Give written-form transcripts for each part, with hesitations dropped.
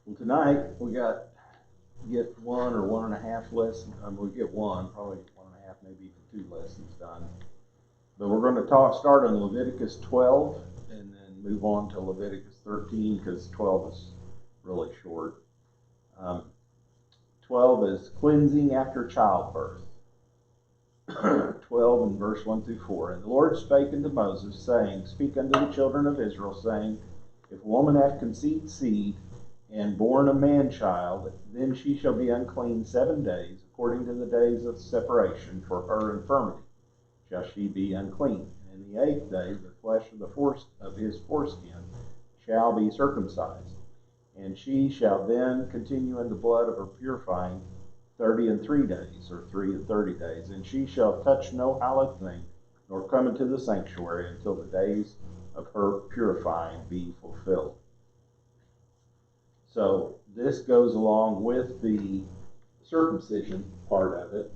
Well, tonight we get one or one and a half lessons. We get one, probably one and a half, maybe even two lessons done. But we're going to start on Leviticus 12 and then move on to Leviticus 13 because 12 is really short. Um, 12 is cleansing after childbirth. 12 and verse 1 through 4. And the Lord spake unto Moses, saying, Speak unto the children of Israel, saying, If a woman hath conceived seed, and born a man-child, then she shall be unclean 7 days, according to the days of separation for her infirmity shall she be unclean. And in the 8th day the flesh of his foreskin shall be circumcised. And she shall then continue in the blood of her purifying 3 days, or 30 days. And she shall touch no hallowed thing, nor come into the sanctuary until the days of her purifying be fulfilled. So this goes along with the circumcision part of it.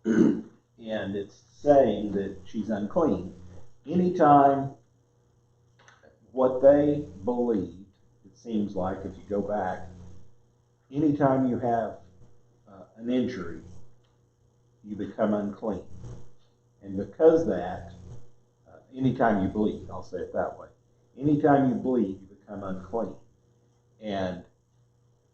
And it's saying that she's unclean. Anytime what they believed, it seems like if you go back, anytime you have an injury, you become unclean. And because that, anytime you bleed, I'll say it that way, anytime you bleed, you become unclean. And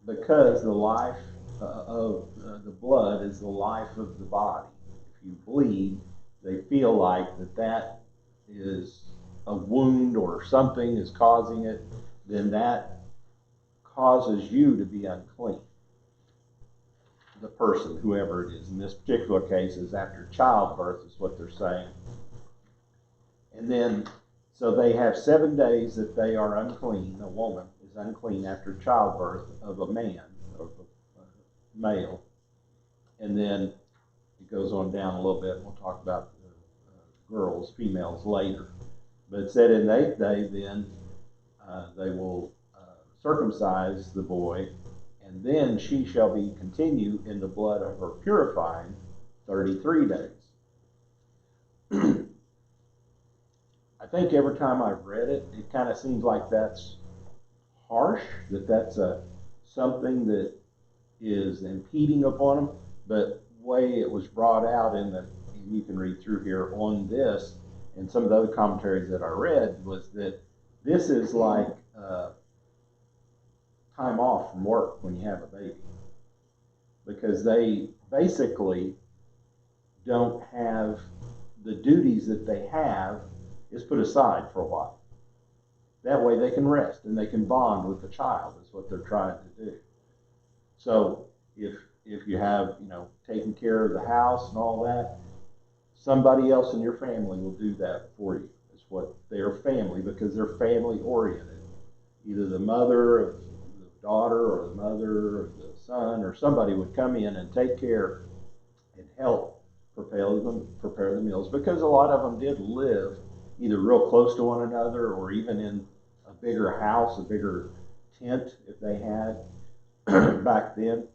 because the life of the blood is the life of the body, if you bleed, they feel like that is a wound or something is causing it, then that causes you to be unclean. The person, whoever it is, in this particular case is after childbirth is what they're saying. And then, so they have 7 days that they are unclean. A woman is unclean after childbirth of a man, of a male. And then it goes on down a little bit. We'll talk about girls, females later. But it said in the 8th day, then they will circumcise the boy, and then she shall be continue in the blood of her purifying 33 days. I think every time I've read it, it kind of seems like that's harsh, that's something that is impeding upon them. But the way it was brought out and you can read through here on this, and some of the other commentaries that I read, was that this is like time off from work when you have a baby, because they basically don't have the duties that they have is put aside for a while. That way they can rest and they can bond with the child, is what they're trying to do. So if you have, taking care of the house and all that, somebody else in your family will do that for you. It's what their family, because they're family oriented. Either the mother or the daughter or the mother or the son or somebody would come in and take care and help prepare the meals, because a lot of them did live either real close to one another or even in a bigger house, a bigger tent if they had back then.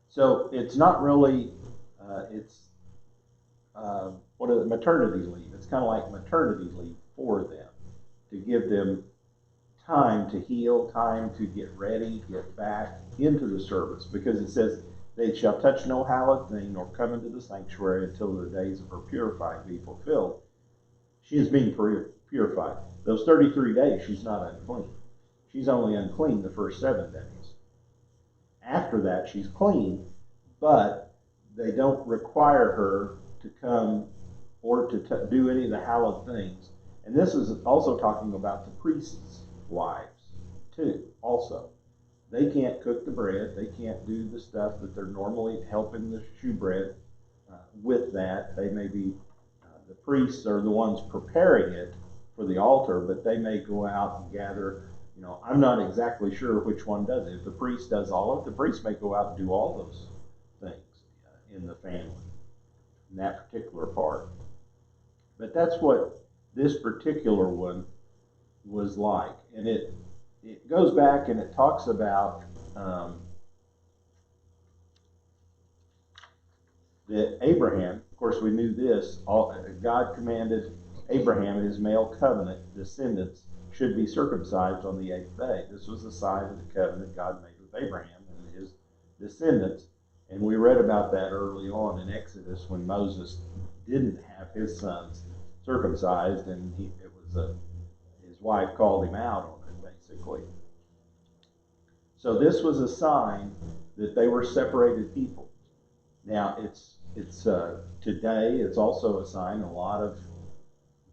So it's not really, what is it, maternity leave. It's kind of like maternity leave for them, to give them time to heal, time to get ready, get back into the service, because it says, they shall touch no hallowed thing, nor come into the sanctuary until the days of her purifying be fulfilled. She is being purified. Those 33 days, she's not unclean. She's only unclean the first 7 days. After that, she's clean, but they don't require her to come or to do any of the hallowed things. And this is also talking about the priests' wives, too, also. They can't cook the bread. They can't do the stuff that they're normally helping the shewbread with that. They may be, the priests are the ones preparing it for the altar, but they may go out and gather. I'm not exactly sure which one does it. If the priest does all of it, the priest may go out and do all those things in the family, in that particular part. But that's what this particular one was like. And it goes back and it talks about that Abraham, of course we knew this, God commanded Abraham and his male covenant descendants should be circumcised on the 8th day. This was a sign of the covenant God made with Abraham and his descendants. And we read about that early on in Exodus when Moses didn't have his sons circumcised, and his wife called him out on it, basically. So this was a sign that they were separated people. Now it's today it's also a sign. A lot of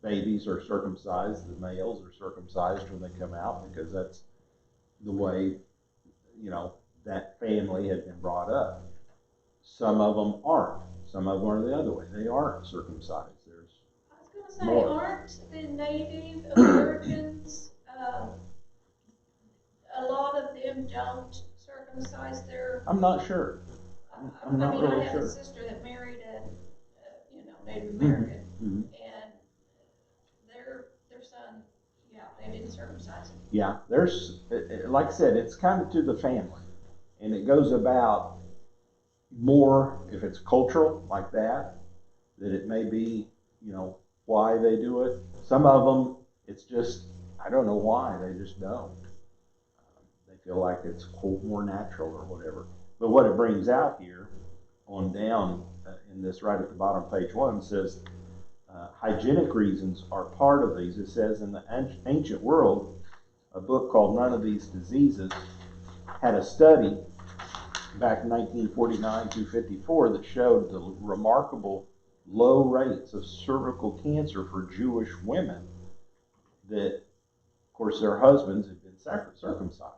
babies are circumcised. The males are circumcised when they come out because that's the way, that family had been brought up. Some of them aren't. Some of them are the other way. They aren't circumcised. I was going to say, aren't the Native Americans, a lot of them don't circumcise their... I'm not sure. I'm not really sure. I have a sister that married a Native American, mm-hmm. and their son, they didn't circumcise him. Yeah, there's, like I said, it's kind of to the family, and it goes about more if it's cultural like that it may be, why they do it. Some of them, it's just, I don't know why, they just don't. They feel like it's quote more natural or whatever. But what it brings out here on down in this right at the bottom of page 1 says hygienic reasons are part of these. It says in the ancient world, a book called None of These Diseases had a study back in 1949 to 54 that showed the remarkable low rates of cervical cancer for Jewish women that, of course, their husbands had been circumcised.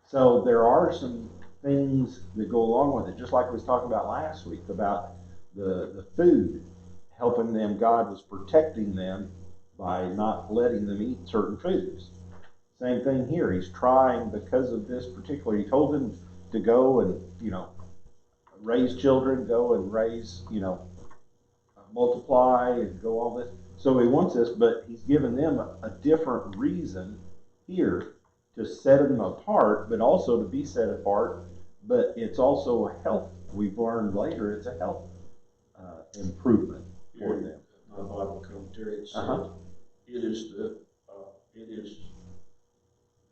So there are some things that go along with it, just like we was talking about last week about the food, helping them. God was protecting them by not letting them eat certain foods. Same thing here. He's trying, because of this particular, he told them to go and, raise children, go and raise, multiply and go all this. So he wants this, but he's given them a different reason here to set them apart, but also to be set apart. But it's also a health. We've learned later it's a health improvement for them. My Bible commentary it said it is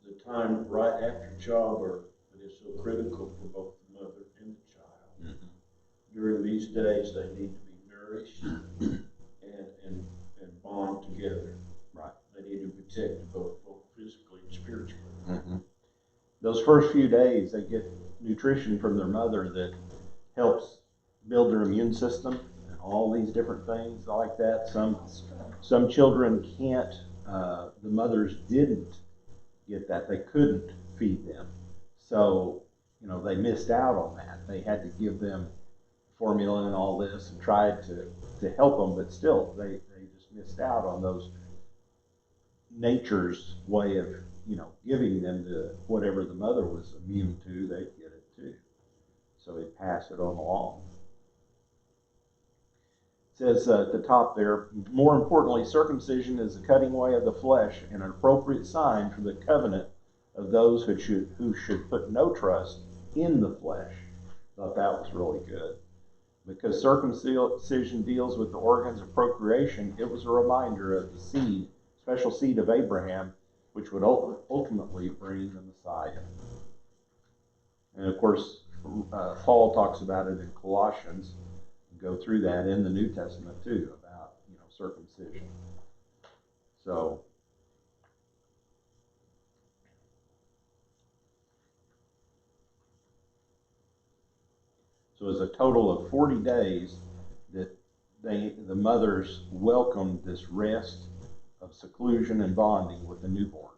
the time right after childbirth that is so critical for both the mother and the child. Mm-hmm. During these days, they need to be nourished and bond together. Right. They need to be protected both physically and spiritually. Mm-hmm. Those first few days, they get nutrition from their mother that helps build their immune system and all these different things like that. Some children can't. The mothers didn't get that. They couldn't feed them, so they missed out on that. They had to give them formula and all this and tried to help them, but still they just missed out on those nature's way of giving them whatever the mother was immune to. They'd get it too, so they pass it on along. It says at the top there, more importantly, circumcision is the cutting away of the flesh and an appropriate sign for the covenant of those who should put no trust in the flesh. Thought that was really good. Because circumcision deals with the organs of procreation, it was a reminder of the seed, special seed of Abraham, which would ultimately bring the Messiah. And of course, Paul talks about it in Colossians. Go through that in the New Testament too, about circumcision. So it was a total of 40 days that the mothers welcomed this rest of seclusion and bonding with the newborn.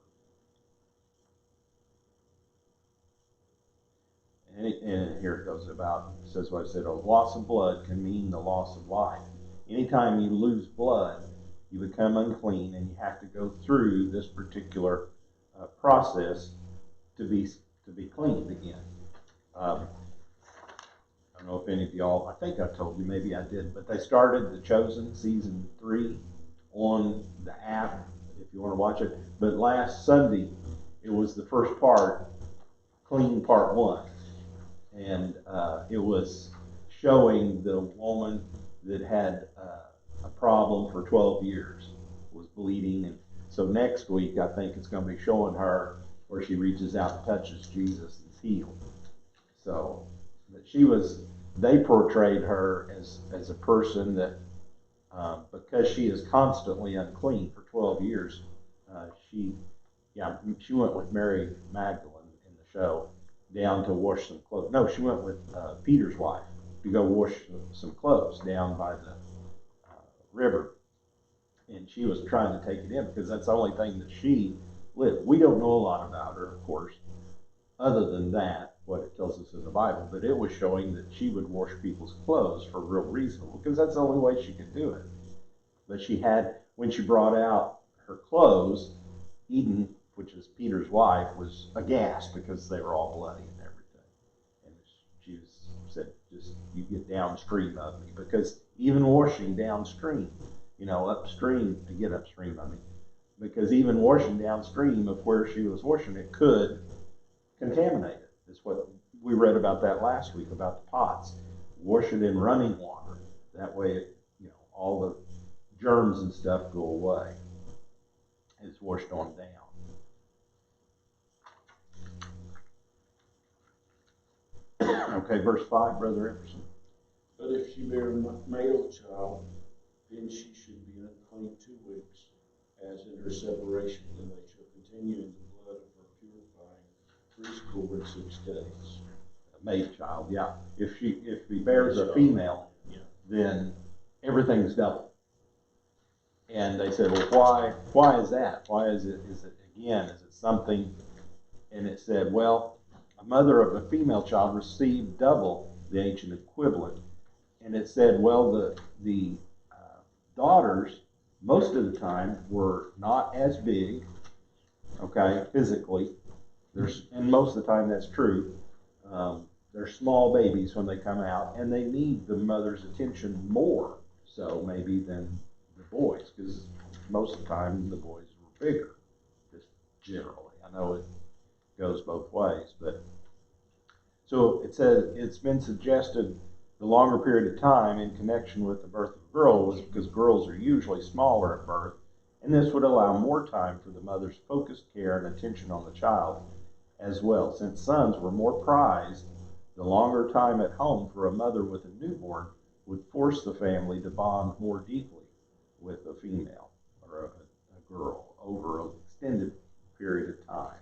And here it goes about, it says what I said, a loss of blood can mean the loss of life. Anytime you lose blood, you become unclean, and you have to go through this particular process to be cleaned again. I don't know if any of y'all, I think I told you, maybe I did, but they started The Chosen season 3 on the app if you want to watch it. But last Sunday, it was the first part, Clean Part 1. And it was showing the woman that had a problem for 12 years, was bleeding. And So next week, I think it's going to be showing her where she reaches out and touches Jesus and is healed. So, but they portrayed her as a person that, because she is constantly unclean for 12 years, she went with Mary Magdalene in the show down to wash some clothes. No, she went with Peter's wife to go wash some clothes down by the river. And she was trying to take it in because that's the only thing that she lived. We don't know a lot about her, of course, other than that, what it tells us in the Bible. But it was showing that she would wash people's clothes for real reasonable, because that's the only way she could do it. But she had, when she brought out her clothes, Eden, which is Peter's wife, was aghast because they were all bloody and everything. And she said, just, you get downstream of me. Because even washing downstream, upstream, to get upstream, because even washing downstream of where she was washing, it could contaminate it. That's what we read about that last week, about the pots. Wash it in running water. That way, all the germs and stuff go away. It's washed on down. Okay, verse 5, Brother Emerson. But if she bear a male child, then she should be unclean 2 weeks, as in her separation, and they shall continue in the blood of her purifying 6 days. A male child, yeah. If he bears a female, then everything's double. And they said, well, why is that? Why is it something? And it said, well, a mother of a female child received double the ancient equivalent. And it said, well, the daughters, most of the time, were not as big, okay, physically. And most of the time that's true. They're small babies when they come out, and they need the mother's attention more so maybe than the boys, because most of the time the boys were bigger, just generally. I know it goes both ways, but so it says it's been suggested the longer period of time in connection with the birth of a girl was because girls are usually smaller at birth, and this would allow more time for the mother's focused care and attention on the child as well. Since sons were more prized, the longer time at home for a mother with a newborn would force the family to bond more deeply with a female or a girl over an extended period of time.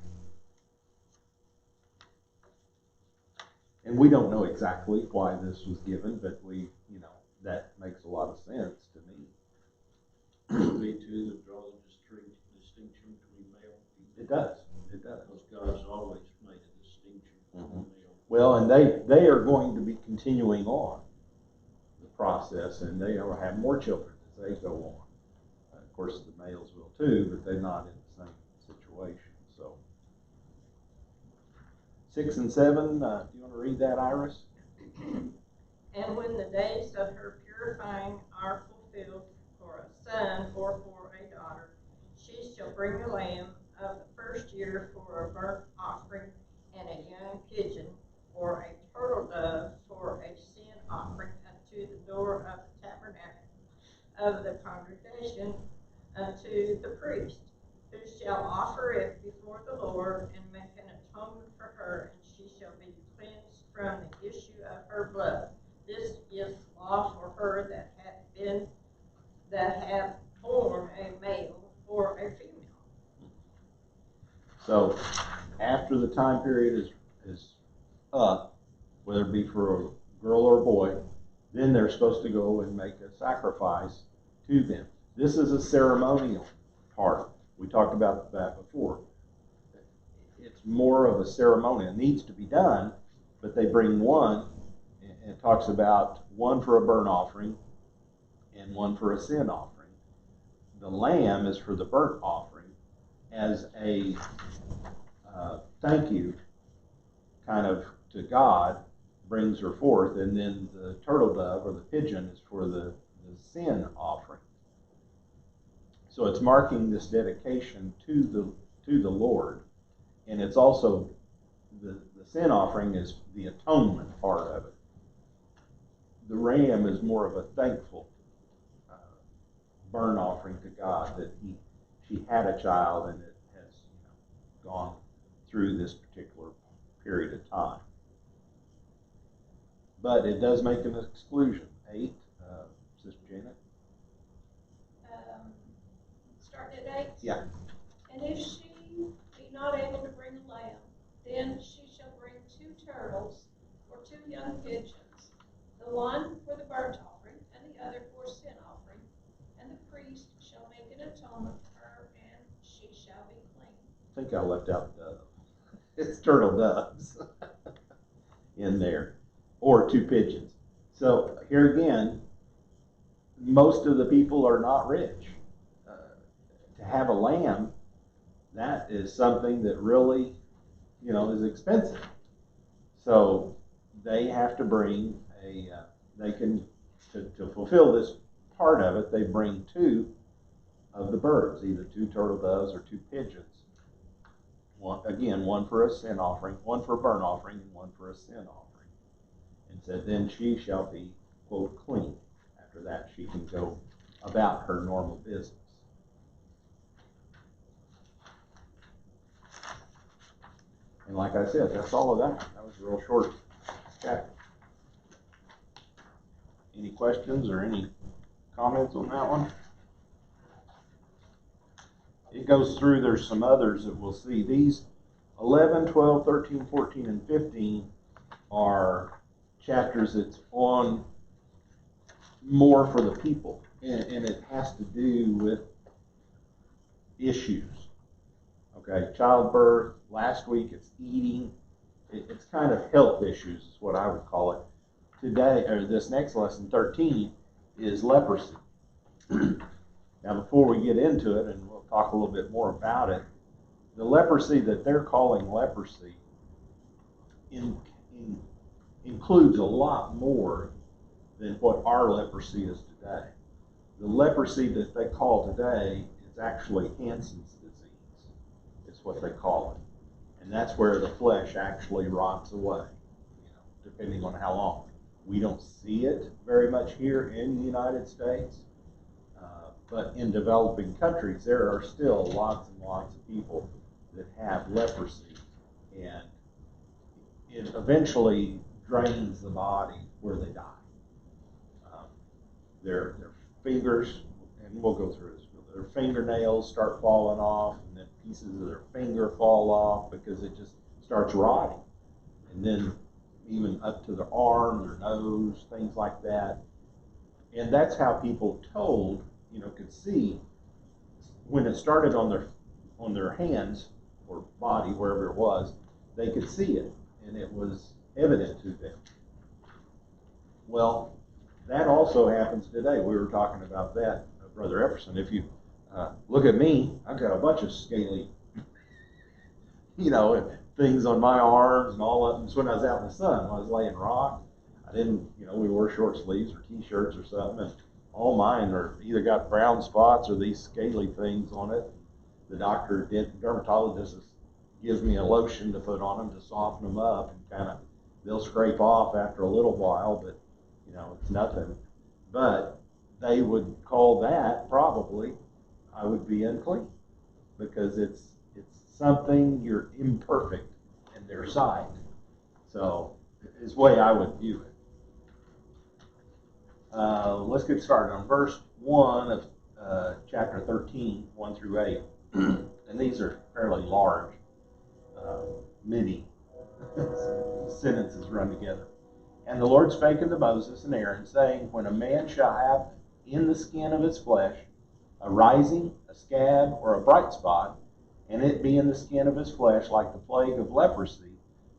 And we don't know exactly why this was given, but that makes a lot of sense to me. Me too, that draw the distinction between male and female. It does. Because God's always made a distinction between male. Well, and they are going to be continuing on the process, and they will have more children as they go on. Of course, the males will too, but they're not in the same situation. So, 6 and 7, do you want to read that, Iris? And when the days of her purifying are fulfilled for a son or for a daughter, she shall bring a lamb of the first year for a burnt offering, and a young pigeon or a turtle dove for a sin offering unto the door of the tabernacle of the congregation unto the priest, who shall offer it before the Lord and make an atonement for her, and she shall be cleansed from the issue of her blood. This is law for her that hath borne a male or a female. So, after the time period is up, whether it be for a girl or a boy, then they're supposed to go and make a sacrifice to them. This is a ceremonial part. We talked about that before. It's more of a ceremony. It needs to be done, but they bring one, and it talks about one for a burnt offering and one for a sin offering. The lamb is for the burnt offering as a thank you kind of to God, brings her forth, and then the turtle dove or the pigeon is for the sin offering. So it's marking this dedication to the Lord, and it's also the sin offering is the atonement part of it. The ram is more of a thankful burnt offering to God that she had a child and it has gone through this particular period of time. But it does make an exclusion. 8, Sister Janet? Starting at 8? Yeah. And if she be not able to bring a lamb, then she shall bring 2 turtles or 2 young pigeons, the one for the burnt offering and the other for a sin offering, and the priest shall make an atonement for her, and she shall be clean. I think I left out dove. It's turtle doves in there, or 2 pigeons. So here again, most of the people are not rich. To have a lamb, that is something that really, is expensive. So they have to bring to fulfill this part of it, they bring 2 of the birds, either 2 turtle doves or 2 pigeons. One for a sin offering, one for a burnt offering, and one for a sin offering. And said, then she shall be, quote, clean. After that, she can go about her normal business. And like I said, that's all of that. That was a real short chapter. Any questions or any comments on that one? It goes through, there's some others that we'll see. These 11, 12, 13, 14, and 15 are chapters that's on more for the people. And it has to do with issues. Okay, childbirth. Last week it's eating. It's kind of health issues is what I would call it. Today, or this next lesson, 13, is leprosy. Now, before we get into it, and we'll talk a little bit more about it, the leprosy that they're calling leprosy includes a lot more than what our leprosy is today. The leprosy that they call today is actually Hansen's disease. It's what they call it. And that's where the flesh actually rots away, depending on how long. We don't see it very much here in the United States. But in developing countries, there are still lots and lots of people that have leprosy, and it eventually drains the body where they die. Their fingers, and we'll go through this, their fingernails start falling off, and then pieces of their finger fall off because it just starts rotting. And then even up to their arm, their nose, things like that. And that's how people told, could see when it started on their hands or body, wherever it was, they could see it, and it was evident to them. Well, that also happens today. We were talking about that, Brother Epperson. If you look at me, I've got a bunch of scaly, things on my arms and all of them. So when I was out in the sun, when I was laying rock, I didn't, we wore short sleeves or t-shirts or something, and all mine are either got brown spots or these scaly things on it. The dermatologist gives me a lotion to put on them to soften them up, and they'll scrape off after a little while, but it's nothing. But they would call that probably I would be unclean, because it's something you're imperfect in their sight. So is the way I would view it. Let's get started on verse 1 of chapter 13, 1 through 8. And these are fairly large, many sentences run together. And the Lord spake unto Moses and Aaron, saying, when a man shall have in the skin of his flesh a rising, a scab, or a bright spot, and it be in the skin of his flesh like the plague of leprosy,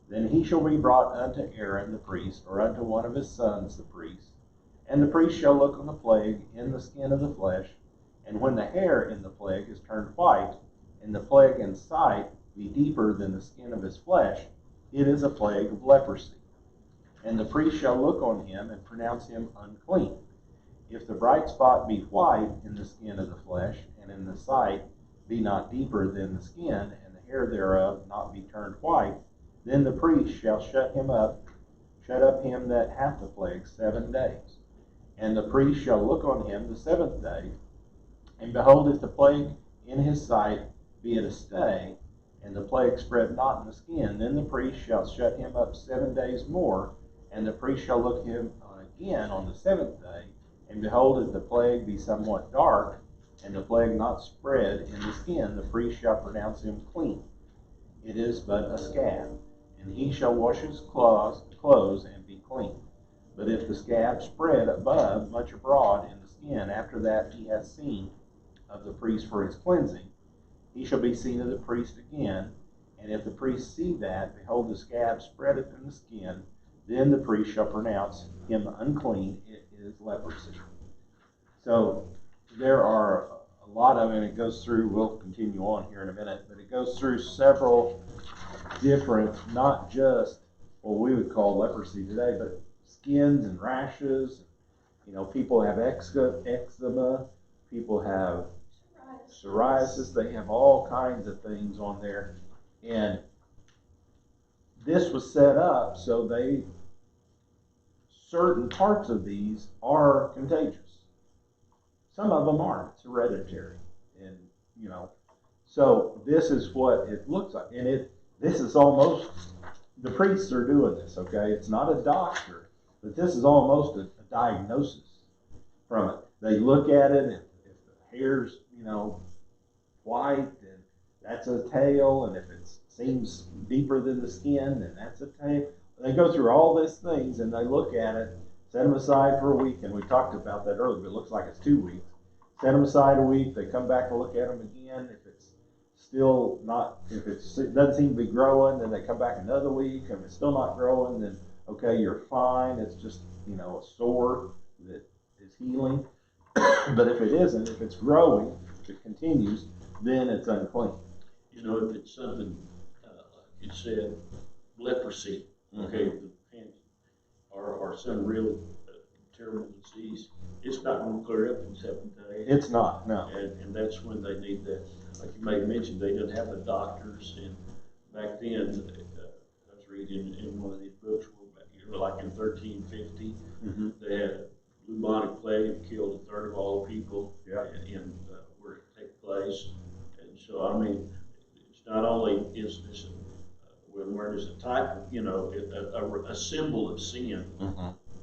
then he shall be brought unto Aaron the priest, or unto one of his sons the priest. And the priest shall look on the plague in the skin of the flesh, and when the hair in the plague is turned white, and the plague in sight be deeper than the skin of his flesh, it is a plague of leprosy. And the priest shall look on him and pronounce him unclean. If the bright spot be white in the skin of the flesh, and in the sight be not deeper than the skin, and the hair thereof not be turned white, then the priest shall shut up him that hath the plague 7 days. And the priest shall look on him the 7th day, and behold, if the plague in his sight, be it a stay, and the plague spread not in the skin, then the priest shall shut him up 7 days more, and the priest shall look him again on the 7th day, and behold, if the plague be somewhat dark, and the plague not spread in the skin, the priest shall pronounce him clean. It is but a scab, and he shall wash his clothes and be clean. But if the scab spread above, much abroad in the skin, after that he hath seen of the priest for his cleansing, he shall be seen of the priest again. And if the priest see that, behold, the scab spreadeth in the skin, then the priest shall pronounce him unclean. It is leprosy. So there are a lot of it. It goes through, we'll continue on here in a minute, but it goes through several different, not just what we would call leprosy today, but skins and rashes. People have eczema, people have psoriasis, they have all kinds of things on there. And this was set up so certain parts of these are contagious. Some of them aren't. It's hereditary. And, so this is what it looks like. And this is almost, the priests are doing this, okay? It's not a doctor, but this is almost a diagnosis from it. They look at it, and if the hair's, white, then that's a tail, and if it seems deeper than the skin, then that's a tail. They go through all these things, and they look at it, set them aside for a week, and we talked about that earlier, but it looks like it's 2 weeks. Set them aside a week, they come back and look at them again. If it's still not, if it doesn't seem to be growing, then they come back another week, and if it's still not growing, then okay, you're fine. It's just, a sore that is healing. But if it isn't, if it's growing, if it continues, then it's unclean. If it's something, like you said, leprosy, okay, or some real terrible disease, it's not going to clear up in 7 days. It's not, no. And that's when they need that. Like you may have mentioned, they didn't have the doctors, and back then, I was reading in one of these books, like in 1350, they had bubonic plague and killed a third of all the people in where it took place. And so, it's not only is this where there's a type of, a symbol of sin,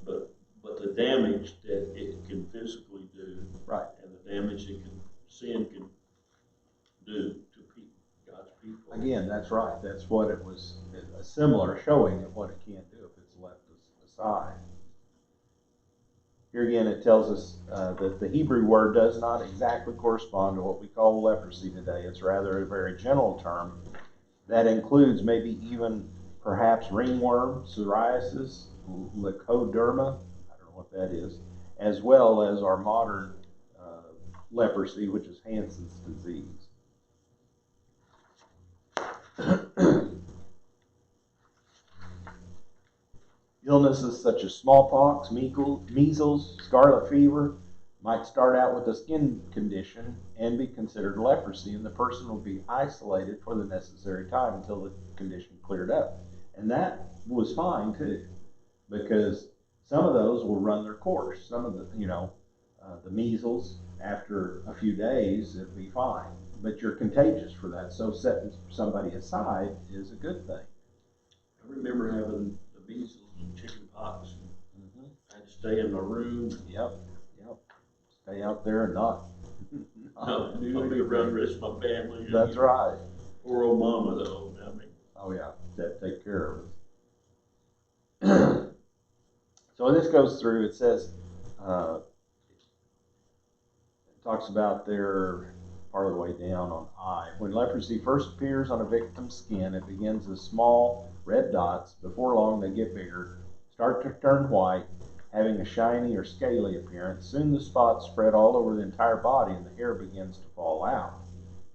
but the damage that it can physically do, right, and the damage that sin can do to people, God's people. Again, that's right. That's what it was, a similar showing of what it can do if it's left aside. Here again, it tells us that the Hebrew word does not exactly correspond to what we call leprosy today. It's rather a very general term that includes maybe even perhaps ringworm, psoriasis, leukoderma, I don't know what that is, as well as our modern leprosy, which is Hansen's disease. Illnesses such as smallpox, measles, scarlet fever might start out with a skin condition and be considered leprosy, and the person will be isolated for the necessary time until the condition cleared up. And that was fine too, because some of those will run their course. Some of the measles, after a few days, it'll be fine. But you're contagious for that, so setting somebody aside is a good thing. I remember having the measles and chicken pox. I had to stay in my room. Yep. Stay out there and not do anything around the rest of my family. That's right. Poor old mama, though. Oh yeah, that take care of us. So this goes through. It says, it talks about their part of the way down on I. When leprosy first appears on a victim's skin, it begins as small red dots. Before long, they get bigger, start to turn white, having a shiny or scaly appearance. Soon the spots spread all over the entire body, and the hair begins to fall out.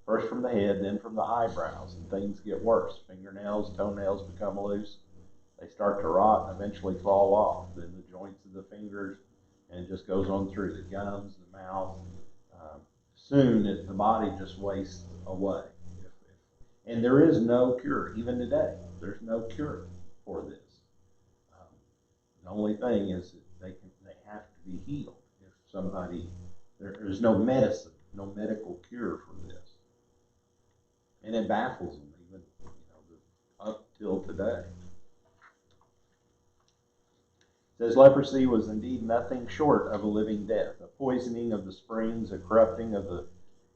First from the head, then from the eyebrows, and things get worse. Fingernails, toenails become loose. They start to rot and eventually fall off. Then the joints of the fingers, and it just goes on through the gums, the mouth. Soon the body just wastes away. And there is no cure, even today. There's no cure for this. The only thing is that they have to be healed. If somebody, there's no medicine, no medical cure for this. And it baffles them even, up till today. It says leprosy was indeed nothing short of a living death, a poisoning of the springs, a corrupting of the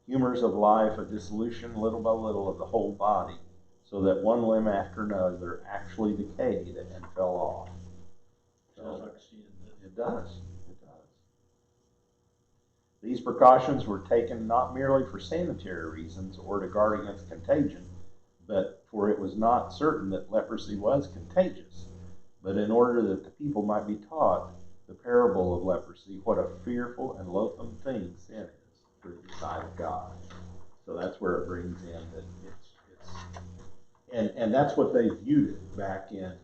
humors of life, a dissolution little by little of the whole body, so that one limb after another actually decayed and fell off. Sounds like sin. It does. It does. These precautions were taken not merely for sanitary reasons or to guard against contagion, but for it was not certain that leprosy was contagious, but in order that the people might be taught the parable of leprosy, what a fearful and loathsome thing sin is through the sight of God. So that's where it brings in that and that's what they viewed it back in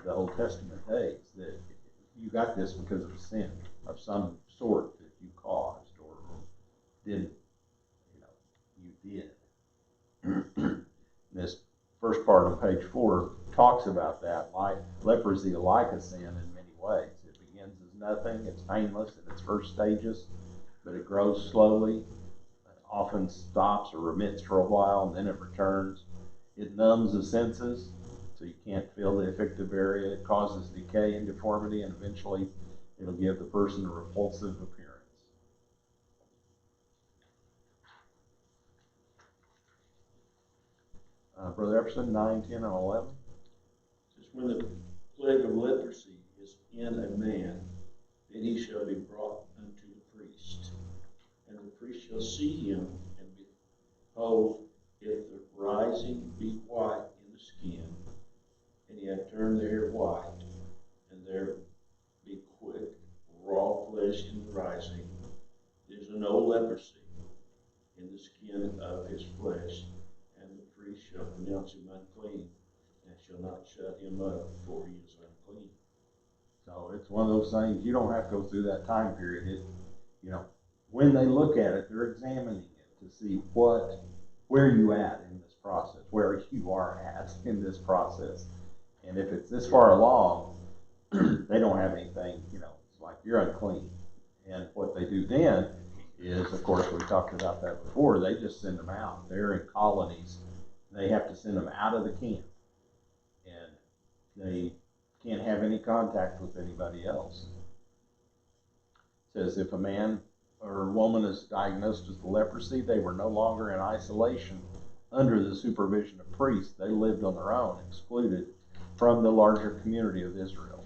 the Old Testament days, that you got this because of a sin of some sort that you caused or didn't, you did. This first part on page 4 talks about that, like leprosy, like a sin in many ways. It begins as nothing, it's painless in its first stages, but it grows slowly, it often stops or remits for a while, and then it returns. It numbs the senses, so you can't feel the affective area. It causes decay and deformity, and eventually it'll give the person a repulsive appearance. Brother Epperson, 9, 10, and 11. It says, when the plague of leprosy is in a man, then he shall be brought unto the priest. And the priest shall see him, and behold, if the rising be white in the skin, and he hath turned the hair white, and there be quick, raw flesh in the rising, there's no leprosy in the skin of his flesh, and the priest shall pronounce him unclean, and shall not shut him up, for he is unclean. So it's one of those things, you don't have to go through that time period. When they look at it, they're examining it to see where you at in this process, where you are at in this process. And if it's this far along, they don't have anything, it's like you're unclean. And what they do then is, of course, we talked about that before, they just send them out. They're in colonies. They have to send them out of the camp. And they can't have any contact with anybody else. It says if a man or woman is diagnosed with leprosy, they were no longer in isolation under the supervision of priests. They lived on their own, excluded from the larger community of Israel.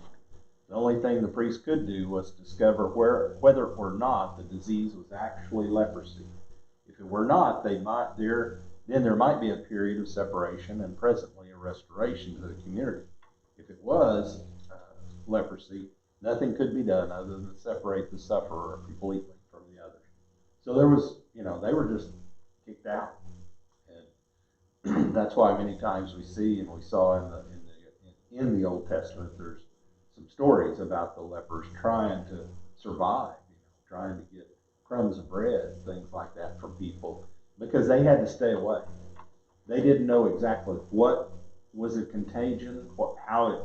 The only thing the priest could do was discover whether or not the disease was actually leprosy. If it were not, then there might be a period of separation and presently a restoration to the community. If it was leprosy, nothing could be done other than separate the sufferer completely from the others. So there was, they were just kicked out. And that's why many times we see and we saw in the Old Testament, there's some stories about the lepers trying to survive, trying to get crumbs of bread, things like that from people, because they had to stay away. They didn't know exactly what was a contagion, how it,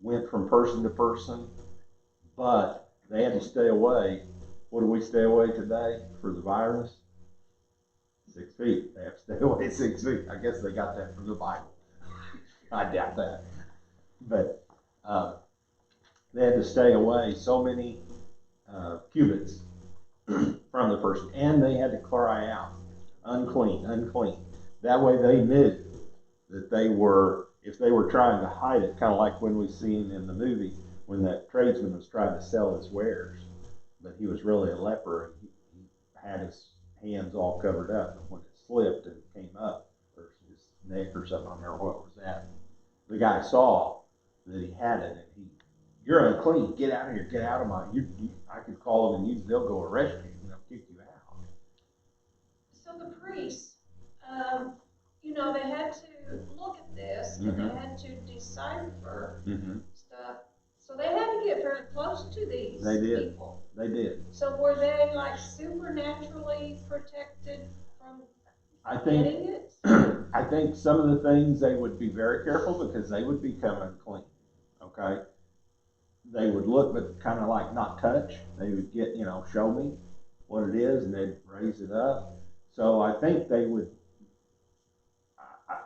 went from person to person, but they had to stay away. What do we stay away today for the virus? 6 feet. They have to stay away 6 feet. I guess they got that from the Bible. I doubt that. But they had to stay away so many cubits from the person, and they had to cry out, unclean, unclean. That way they knew that they were, if they were trying to hide it, kind of like when we seen in the movie when that tradesman was trying to sell his wares, but he was really a leper, and he had his hands all covered up, and when it slipped and came up, or his neck or something, I don't remember what it was at, the guy saw that he had it, and you're unclean, get out of here, get out of my, I could call them and they'll go arrest you, and they'll kick you out. So the priests, they had to look at this, and they had to decipher stuff. So they had to get very close to these people. They did. So were they like supernaturally protected from getting it? I think some of the things they would be very careful because they would become unclean. Okay? They would look, but kind of like not touch. They would get, show me what it is, and they'd raise it up. So I think they would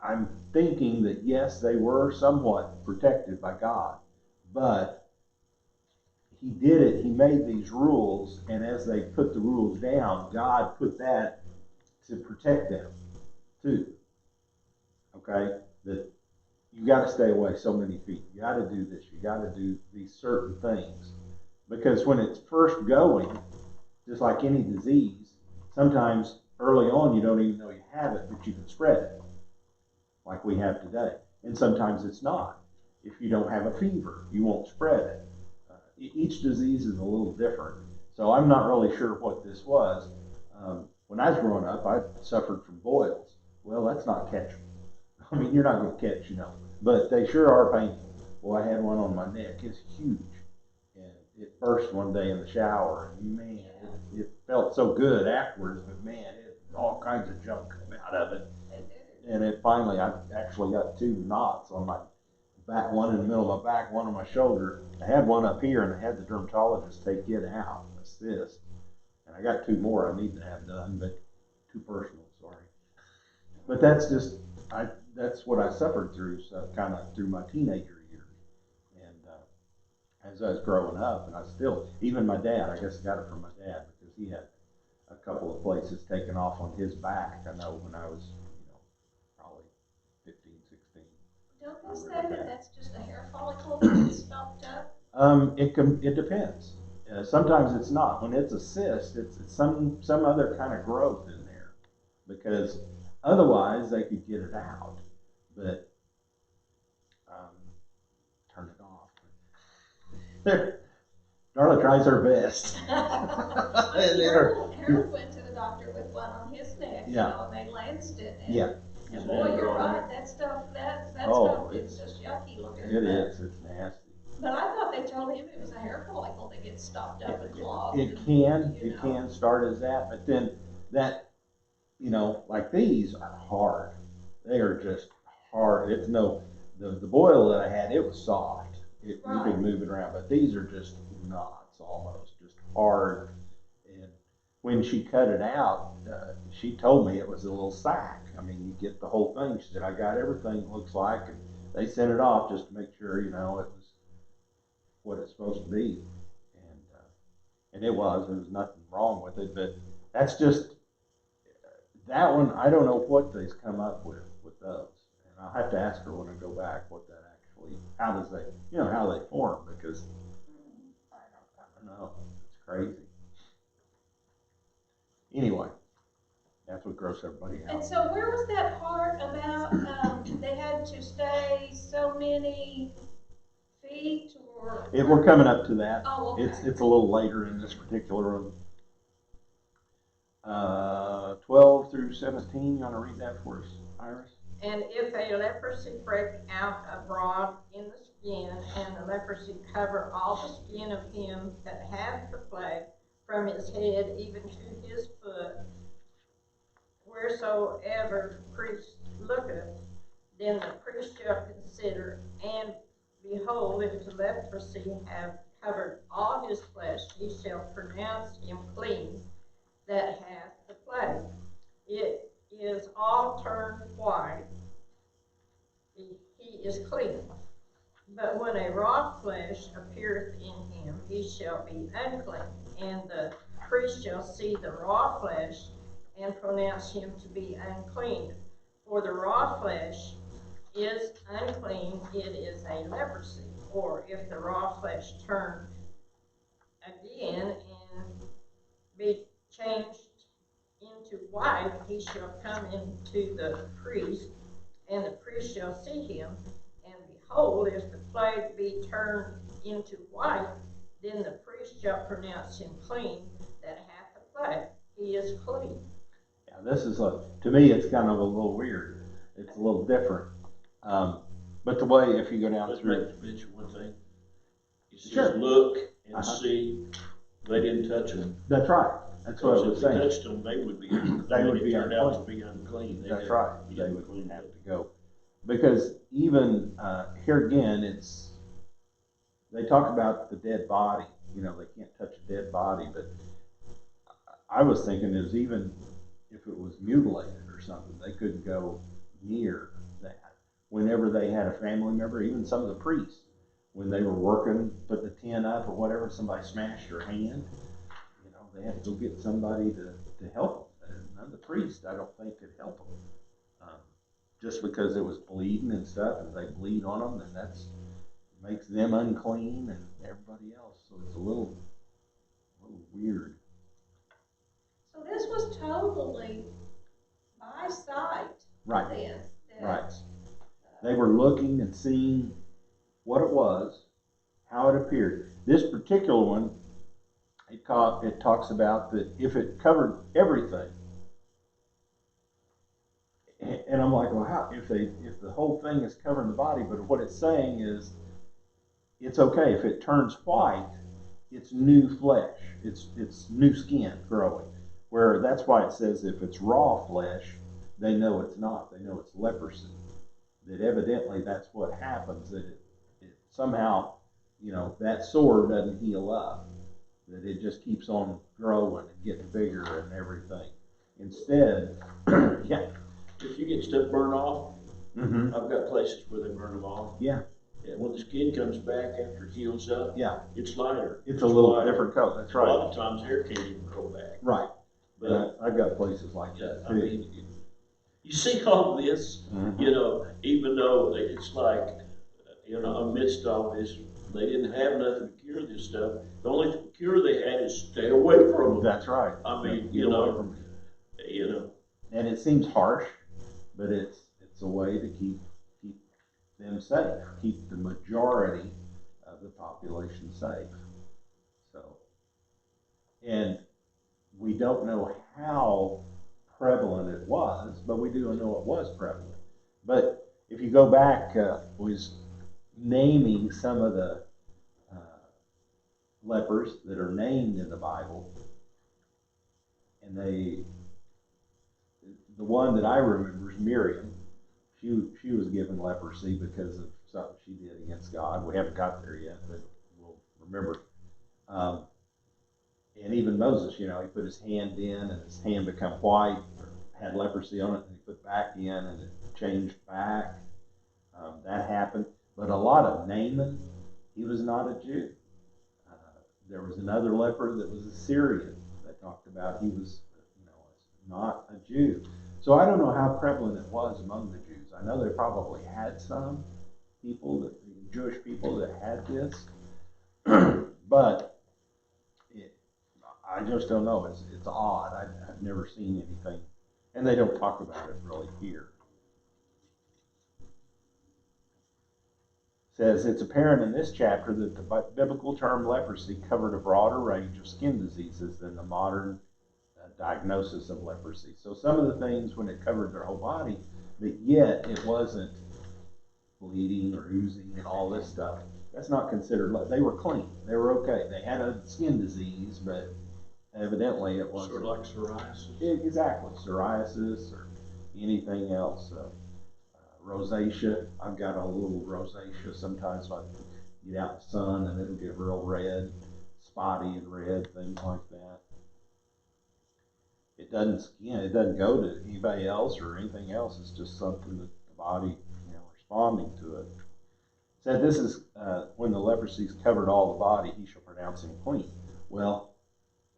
I'm thinking that yes, they were somewhat protected by God, but he did it, he made these rules, and as they put the rules down, God put that to protect them too. Okay? That you got to stay away so many feet. You got to do this. You got to do these certain things. Because when it's first going, just like any disease, sometimes early on you don't even know you have it, but you can spread it, like we have today. And sometimes it's not. If you don't have a fever, you won't spread it. Each disease is a little different. So I'm not really sure what this was. When I was growing up, I suffered from boils. Well, that's not catchable. I mean, you're not going to catch, but they sure are painful. Well, I had one on my neck. It's huge. And it burst one day in the shower. And man, it felt so good afterwards, but man, all kinds of junk come out of it. And it finally, I actually got 2 knots on my back, one in the middle of my back, one on my shoulder. I had one up here, and I had the dermatologist take it out, a cyst. And I got 2 more I need to have done, but too personal, sorry. But that's just, that's what I suffered through, so kind of through my teenager years. And as I was growing up, and I still, even my dad, I guess I got it from my dad because he had a couple of places taken off on his back. I know when I was, probably 15, 16. Don't they say that that's just a hair follicle that gets stopped up? It depends. Sometimes it's not. When it's a cyst, it's some other kind of growth in there, because otherwise they could get it out. But turn it off. Darla tries her best. Harold went to the doctor with one on his neck, Yeah. and they lanced it. And, Yeah. and boy, you're right. That stuff is just yucky looking. It is. It's nasty. But I thought they told him it was a hair follicle that gets stopped up and clogged. It can start as that, but then that, like these are hard. They are just hard. It's the boil that I had, it was soft. You could move it around, but these are just knots almost, just hard. And when she cut it out, she told me it was a little sack. I mean, you get the whole thing. She said, I got everything it looks like, and they sent it off just to make sure, it was what it's supposed to be. And there was nothing wrong with it, but that's just, that one, I don't know what they've come up with those. And I'll have to ask her when I go back what that actually, how they form, because I don't know. It's crazy. Anyway, that's what grossed everybody out. And so where was that part about they had to stay so many feet or? We're coming up to that. Oh, okay. It's a little later in this particular one. 12 through 17, you want to read that for us, Iris? And if a leprosy break out abroad in the skin, and the leprosy cover all the skin of him that hath the plague, from his head even to his foot, wheresoever priest looketh, then the priest shall consider, and behold, if the leprosy have covered all his flesh, he shall pronounce him clean that hath the plague. It is all turned white, he is clean. But when a raw flesh appeareth in him, he shall be unclean, and the priest shall see the raw flesh, and pronounce him to be unclean. For the raw flesh is unclean, it is a leprosy. Or if the raw flesh turn again and be changed into white, he shall come into the priest, and the priest shall see him. And behold, if the plague be turned into white, then the priest shall pronounce him clean that hath the plague. He is clean. Yeah, this is to me, it's kind of a little weird. It's a little different. But the way, if you go down Let's through. make mention one thing. It says, Sure. look and see. They didn't touch them. That's right. That's what I was saying. If they touched them, they would be unclean. They would be It turned out to unclean. be unclean. That's right. They would have to go. Because even here again, they talk about the dead body. They can't touch a dead body, but I was thinking is even if it was mutilated or something, they couldn't go near whenever they had a family member, even some of the priests, when they were working, put the tent up or whatever, somebody smashed their hand, you know, they had to go get somebody to help them. And none of the priests, I don't think, could help them. Just because it was bleeding and stuff, and they bleed on them, and that's makes them unclean and everybody else. So it's a little weird. So this was totally by sight. Right. Then. Right. They were looking and seeing what it was, how it appeared. This particular one, it talks about that if it covered everything, and I'm like, well, how if the whole thing is covering the body? But what it's saying is, it's okay if it turns white. It's new flesh. It's new skin growing. Where that's why it says if it's raw flesh, they know it's not. They know it's leprosy. That evidently that's what happens. That it somehow, you know, that sore doesn't heal up. That it just keeps on growing and getting bigger and everything. Instead, yeah. If you get stuff burned off, Mm-hmm. I've got places where they burn them off. Yeah. And when the skin comes back after it heals up, Yeah. it's lighter. It's a little lighter. different color. That's A right. lot of times hair can't even grow back. Right. But I've got places like that I too. mean, you see all this, Mm-hmm. you know, even though it's like, you know, amidst all this, they didn't have nothing to cure this stuff. The only cure they had is stay away from them. That's right. I mean, Get you away know, from it. And it seems harsh, but it's a way to keep them safe, keep the majority of the population safe. So, and we don't know how prevalent it was, but we do know it was prevalent. But if you go back, was naming some of the lepers that are named in the Bible, and the one that I remember is Miriam. She was given leprosy because of something she did against God. We haven't got there yet, but we'll remember. And even Moses, you know, he put his hand in and his hand became white, or had leprosy on it, and he put back in and it changed back. That happened. But a lot of Naaman, he was not a Jew. There was another leper that was a Syrian that talked about he was, you know, not a Jew. So I don't know how prevalent it was among the Jews. I know they probably had some people, Jewish people that had this, but I just don't know. It's odd. I've never seen anything, and they don't talk about it really here. It says it's apparent in this chapter that the biblical term leprosy covered a broader range of skin diseases than the modern diagnosis of leprosy. So some of the things when it covered their whole body, but yet it wasn't bleeding or oozing and all this stuff. That's not considered, they were clean. They were okay. They had a skin disease, but evidently it wasn't. sort of like psoriasis. Exactly, psoriasis or anything else. Rosacea, I've got a little rosacea. Sometimes I get out in the sun and it'll get real red, spotty and red, things like that. It doesn't go to anybody else or anything else. It's just something that the body, you know, responding to it. Said this is when the leprosy's covered all the body, he shall pronounce him clean. Well,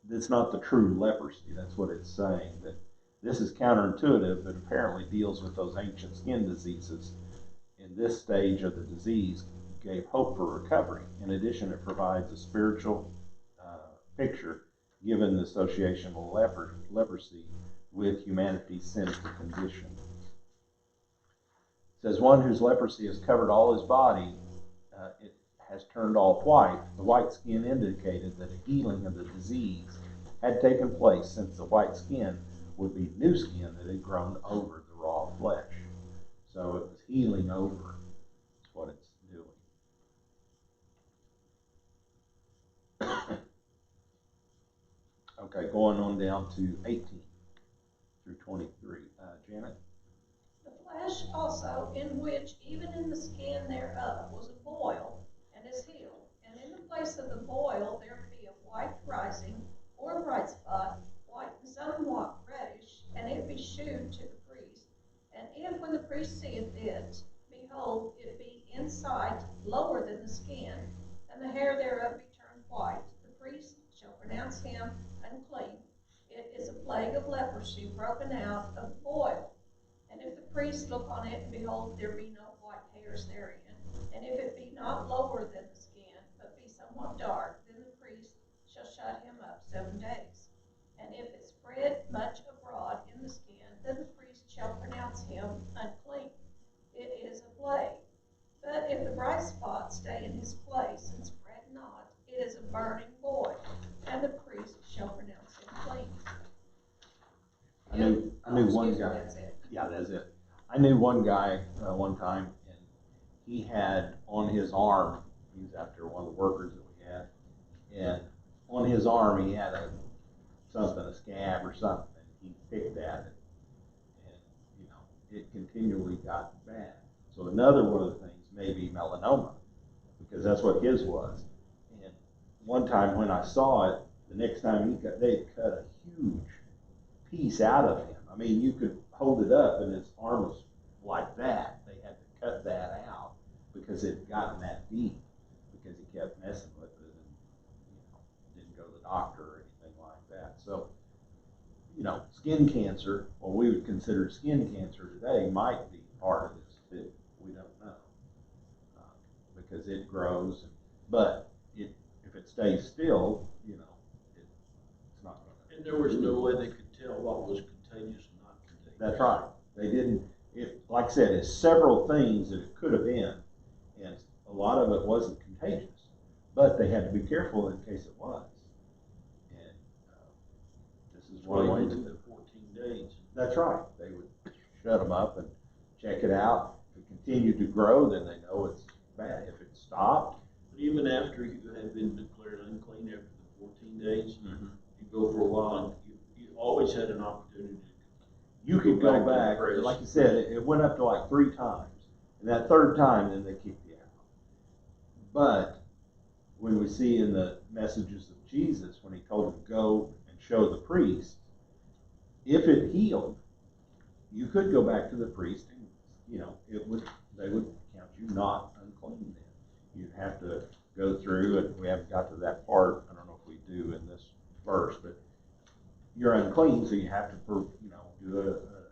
that's not the true leprosy. That's what it's saying. That this is counterintuitive, but apparently deals with those ancient skin diseases. In this stage of the disease, gave hope for recovery. In addition, it provides a spiritual picture, given the association of leprosy with humanity's sinful condition. It says, one whose leprosy has covered all his body, it has turned all white. The white skin indicated that a healing of the disease had taken place, since the white skin would be new skin that had grown over the raw flesh. So it was healing over. That's what it's doing. Okay, going on down to 18 through 23. Janet? The flesh also, in which even in the skin thereof was a boil, and is healed. And in the place of the boil there be a white rising, or a bright spot, white and somewhat reddish, and it be shewed to the priest. And if when the priest seeth it, be lower than the skin, and the hair thereof be turned white, the priest shall pronounce him unclean. It is a plague of leprosy broken out of the boil. And if the priest look on it, and behold, there be no white hairs therein, and if it be not lower than the skin, but be somewhat dark, then the priest shall shut him up 7 days. And if it spread much abroad in the skin, then the priest shall pronounce him unclean. It is a plague. But if the bright spot stay in his place and spread not, it is a burning boil, and the priest shall pronounce him clean. I knew one Excuse me, guy. that's it. Yeah, that's it. I knew one guy one time, and he had on his arm, he was out there, one of the workers that we had, and on his arm he had a scab or something, and he picked at it, and it continually got bad. So another one of the things may be melanoma, because that's what his was. And one time when I saw it, the next time they cut a huge piece out of him. I mean, you could hold it up and his arm was like that. They had to cut that out because it had gotten that deep, because he kept messing with it and didn't go to the doctor or anything like that. So, skin cancer, what we would consider skin cancer today, might be part of this too. We don't know, because it grows, but if it stays still, it's not going to. And there was no way they could tell what was contagious and not contagious. That's right. They didn't. Like I said, it's several things that it could have been, and a lot of it wasn't contagious, but they had to be careful in case it was. And this is one way to do it. 14 days. That's right. They would shut them up and check it out. If it continued to grow, then they know it's bad. If it stopped, But even after you had been declared unclean after the 14 days, mm-hmm. you go for a while, and you always had an opportunity to. You could go back, like you said, it went up to like 3 times. And that third time, then they kicked you out. But when we see in the messages of Jesus, when he told them to go and show the priest, if it healed, you could go back to the priest and, they would count you not unclean then. You'd have to go through, and we haven't got to that part, I don't know if we do in this verse, but you're unclean, so you have to, do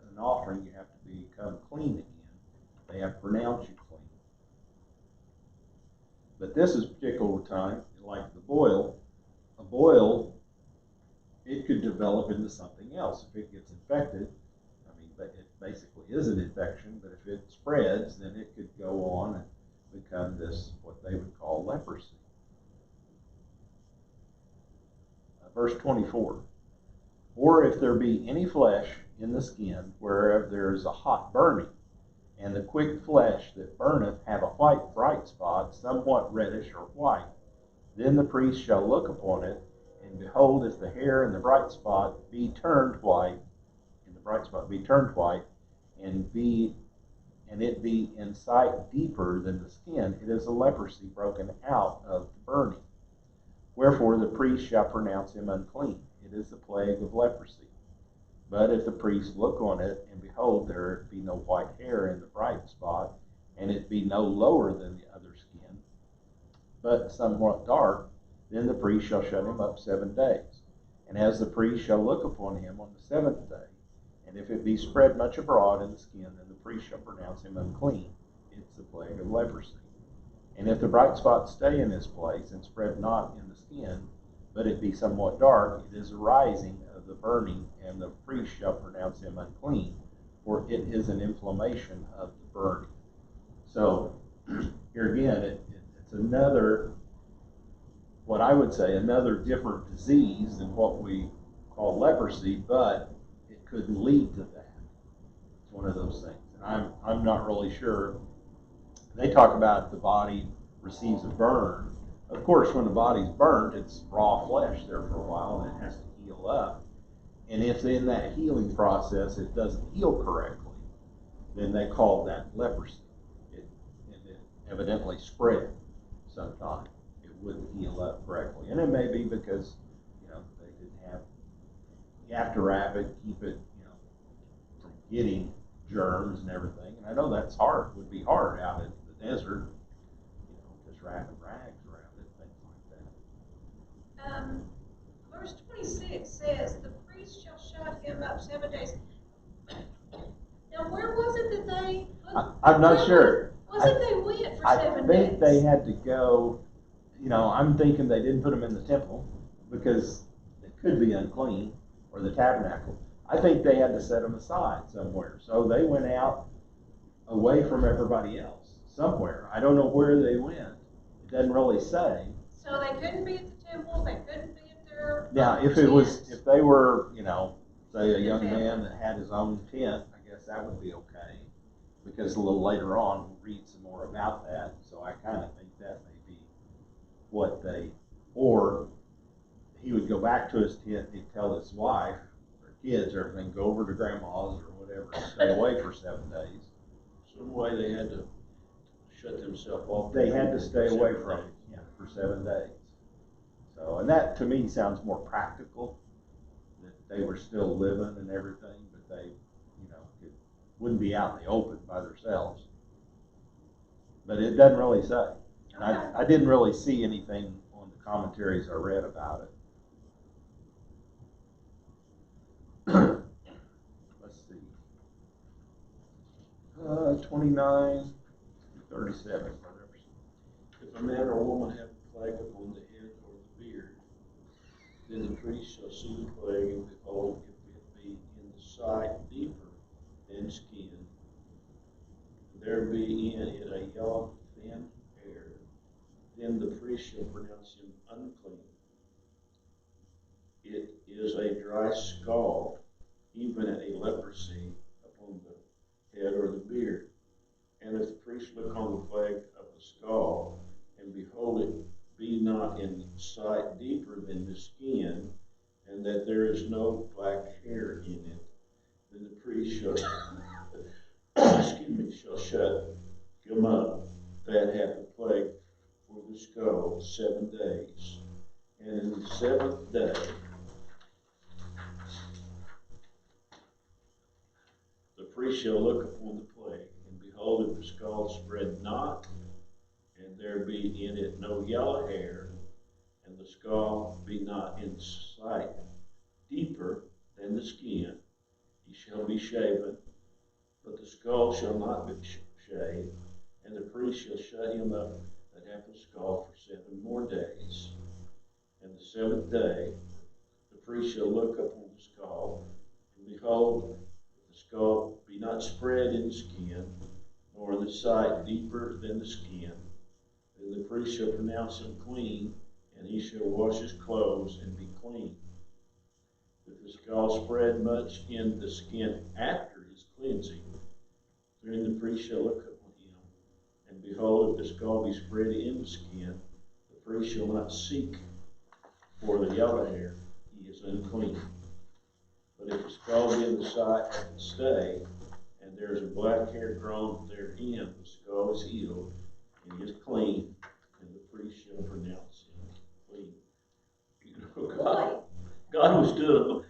an offering. You have to become clean again. They have to pronounce you clean. But this is particular time, like the boil. A boil, it could develop into something else if it gets infected. I mean, but it basically is an infection. But if it spreads, then it could go on and become this, what they would call leprosy. Verse 24. Or if there be any flesh in the skin, whereof there is a hot burning, and the quick flesh that burneth have a white bright spot, somewhat reddish or white, then the priest shall look upon it, and behold, if the hair in the bright spot be turned white, and it be in sight deeper than the skin, it is a leprosy broken out of the burning. Wherefore the priest shall pronounce him unclean. It is the plague of leprosy. But if the priest look on it, and behold, there be no white hair in the bright spot, and it be no lower than the other skin, but somewhat dark, then the priest shall shut him up 7 days. And as the priest shall look upon him on the 7th day, and if it be spread much abroad in the skin, then the priest shall pronounce him unclean. It's the plague of leprosy. And if the bright spot stay in his place, and spread not in the skin, but it be somewhat dark, it is a rising of the burning, and the priest shall pronounce him unclean, for it is an inflammation of the burning. So, here again, it's another, what I would say, another different disease than what we call leprosy, but it could lead to that. It's one of those things. And I'm not really sure. They talk about the body receives a burn. Of course, when the body's burnt, it's raw flesh there for a while, and it has to heal up. And if in that healing process it doesn't heal correctly, then they call that leprosy. It evidently spread sometime. It wouldn't heal up correctly. And it may be because, they didn't have, you have to wrap it, keep it, from getting germs and everything. And I know that's hard, would be hard out in the desert, I'm not sure. Wasn't they wet for I 7 think days? they had to go, I'm thinking they didn't put them in the temple because it could be unclean, or the tabernacle. I think they had to set them aside somewhere. So they went out away from everybody else somewhere. I don't know where they went. It doesn't really say. So they couldn't be at the temple, they couldn't be at their. Now, if they were, say a young man that had his own tent, I guess that would be okay. Because a little later on, we'll read some more about that. So I kind of think that may be what or he would go back to his tent and he'd tell his wife or kids or everything, go over to grandma's or whatever, and stay away for 7 days. Some way they had to shut themselves off. They had to stay away from it, for 7 days. So, and that to me sounds more practical, that they were still living and everything, but they, wouldn't be out in the open by themselves. But it doesn't really say. And I didn't really see anything on the commentaries I read about it. Let's see. 29 to 37. If a man or woman have a plague upon the head or the beard, then the priest shall see the plague, and behold, if it be in the sight deeper than skin, there be in it a yellow thin hair, then the priest shall pronounce him unclean. It is a dry scald, even a leprosy upon the head or the beard. And if the priest look on the plague of the scald, and behold, it be not in sight deeper than the skin, and that there is no black hair in it, then the priest shall, shall shut him up that hath the plague for the scald 7 days. And in the 7th day, the priest shall look upon the plague, and behold, if the scald spread not, and there be in it no yellow hair, and the scald be not in sight deeper than the skin, he shall be shaven, but the scald shall not be shaved, and the priest shall shut him up that hath the scald for 7 more days. And the 7th day, the priest shall look upon the scald, and behold, if the scald be not spread in the skin, nor in the sight deeper than the skin, then the priest shall pronounce him clean, and he shall wash his clothes and be clean. If the scald spread much in the skin after his cleansing, then the priest shall look upon him, and behold, if the scald be spread in the skin, the priest shall not seek for the yellow hair, he is unclean. But if the scald be in the sight of the stay, and there is a black hair grown therein, the scald is healed, and he is clean, and the priest shall pronounce him clean. God was doing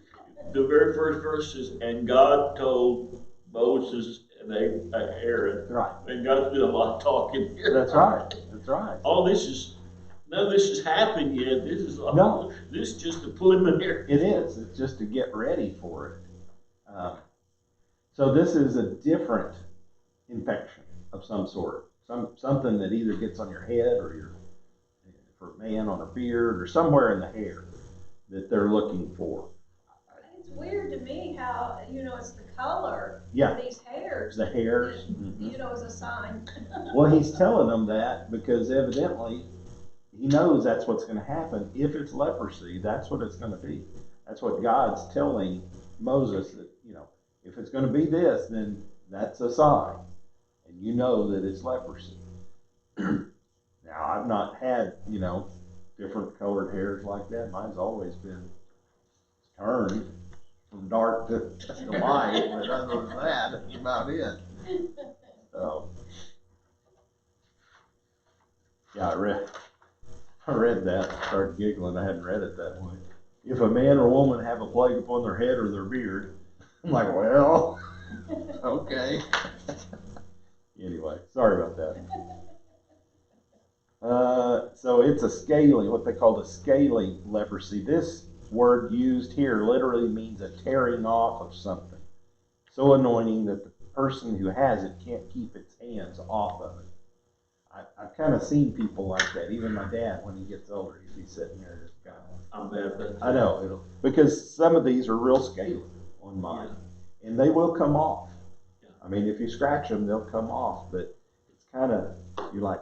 the very first verse says, and God told Moses and Aaron. Right. And God's doing a lot of talking here. That's right. That's right. None of this has happened yet. This is just a preliminary. It is. It's just to get ready for it. So this is a different infection of some sort. Something that either gets on your head or for a man on a beard or somewhere in the hair that they're looking for. It's weird to me how, it's the color of these hairs. The hairs. That, is a sign. Well, he's telling them that because evidently he knows that's what's going to happen. If it's leprosy, that's what it's going to be. That's what God's telling Moses that, if it's going to be this, then that's a sign. And you know that it's leprosy. Now, I've not had, different colored hairs like that. Mine's always been turned from dark to light, but other than that, that's about it. So, yeah, I read that, started giggling. I hadn't read it that way. If a man or woman have a plague upon their head or their beard, I'm like, well, okay. Anyway, sorry about that. So it's a scaly, what they call a scaly leprosy. This word used here literally means a tearing off of something. So annoying that person who has it can't keep its hands off of it. I've kind of seen people like that. Even my dad, when he gets older, he'll be sitting there just kind of. I'm bad at that. I know, because some of these are real scaly on mine, and they will come off. Yeah. I mean, if you scratch them, they'll come off, but it's kind of, you're like,